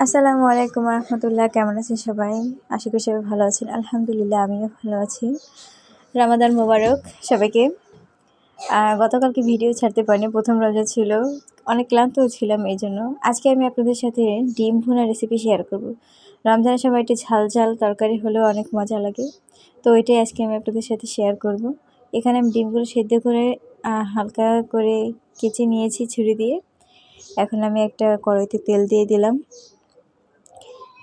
আসসালামু আলাইকুম রহমতুল্লাহ। কেমন আছেন সবাই? আশা করি সবাই ভালো আছেন। আলহামদুলিল্লাহ আমিও ভালো আছি। রামাদান মোবারক সবাইকে। গতকালকে ভিডিও ছাড়তে পারিনি, প্রথম রোজা ছিল, অনেক ক্লান্তও ছিলাম। এই জন্য আজকে আমি আপনাদের সাথে ডিম ভুনা রেসিপি শেয়ার করব। রমজানের সময় একটু ঝাল ঝাল তরকারি হলেও অনেক মজা লাগে, তো এটাই আজকে আমি আপনাদের সাথে শেয়ার করব। এখানে আমি ডিমগুলো সেদ্ধ করে হালকা করে কেচে নিয়েছি ছুরি দিয়ে। এখন আমি একটা কড়াইতে তেল দিয়ে দিলাম।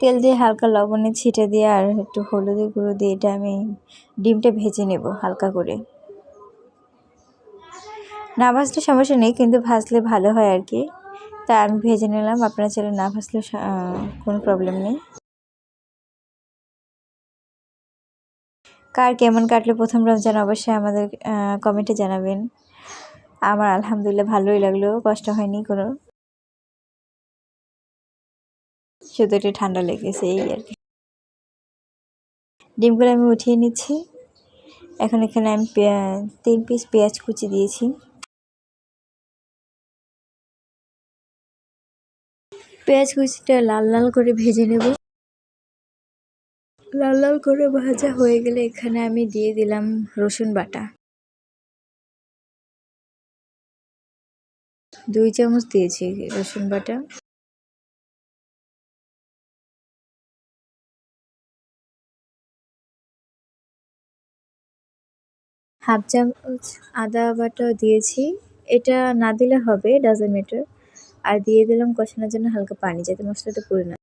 তেল দিয়ে হালকা লবণের ছিটা দিয়ে আর একটু হলুদের গুঁড়ো দিয়ে এটা আমি ডিমটা ভেজে নেব হালকা করে। না ভাজলে সমস্যা নেই, কিন্তু ভাজলে ভালো হয় আর কি, তা আমি ভেজে নিলাম। আপনারা চাইলে না ভাজলেও কোনো প্রবলেম নেই। কার কেমন কাটলো প্রথম রমজান অবশ্যই আমাদের কমেন্টে জানাবেন। আমার আলহামদুলিল্লাহ ভালোই লাগলো, কষ্ট হয়নি কোনো, শুধু একটু ঠান্ডা লেগেছে এই আর কি। ডিমগুলো আমি উঠিয়ে নিচ্ছি। এখন এখানে আমি 3 পিস পেঁয়াজ কুচি দিয়েছি। পেঁয়াজ কুচিটা লাল লাল করে ভেজে নেব। লাল লাল করে ভাজা হয়ে গেলে এখানে আমি দিয়ে দিলাম রসুন বাটা। 2 চামচ দিয়েছি রসুন বাটা। হাফ চামচ আদা বাটাও দিয়েছি, এটা না দিলে হবে, ডাজন্ট ম্যাটার। আর দিয়ে দিলাম কষানোর জন্য হালকা পানি, যাতে মশলাটা পুড়ে না।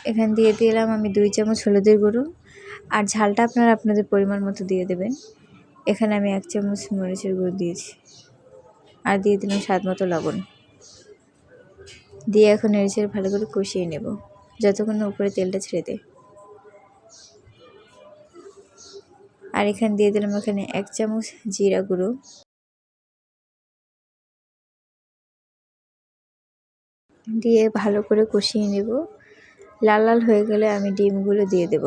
এখানে দিয়ে দিলাম আমি 2 চামচ হলুদের গুঁড়ো, আর ঝালটা আপনারা আপনাদের পরিমাণ মতো দিয়ে দেবেন। এখানে আমি 1 চামচ মরিচের গুঁড়ো দিয়েছি, আর দিয়ে দিলাম স্বাদ মতো লবণ। দিয়ে এখন নেড়েচেড়ে ভালো করে কষিয়ে নেব যতক্ষণ না উপরে তেলটা ছেড়ে দেয়। আর এখানে দিয়ে দিলাম 1 চামচ জিরা গুঁড়ো। দিয়ে ভালো করে কষিয়ে নেব। লাল লাল হয়ে গেলে আমি ডিমগুলো দিয়ে দেব।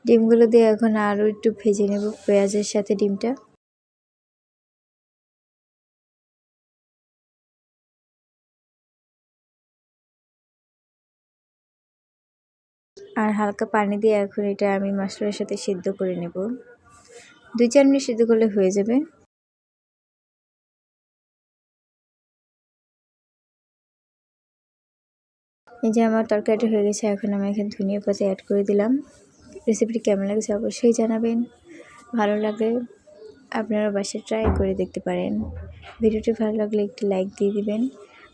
ডিমগুলো দিয়ে এখন আরও একটু ভেজে নেব পেঁয়াজের সাথে ডিমটা। আর হালকা পানি দিয়ে এখন এটা আমি মশলার সাথে সিদ্ধ করে নেব। 2-4 মিনিট সিদ্ধ করলে হয়ে যাবে। এই যে আমার তরকারিটা হয়ে গেছে, এখন আমি এখানে ধনিয়া পাতা অ্যাড করে দিলাম। রেসিপিটি কেমন লাগছে অবশ্যই জানাবেন। ভালো লাগলে আপনারা বাসায় ট্রাই করে দেখতে পারেন। ভিডিওটি ভালো লাগলে একটি লাইক দিয়ে দিবেন।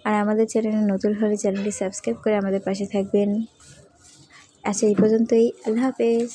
আর আমাদের চ্যানেলে নতুন হলে চ্যানেলটি সাবস্ক্রাইব করে আমাদের পাশে থাকবেন। আচ্ছা, এই পর্যন্তই। আল্লাহ হাফেজ।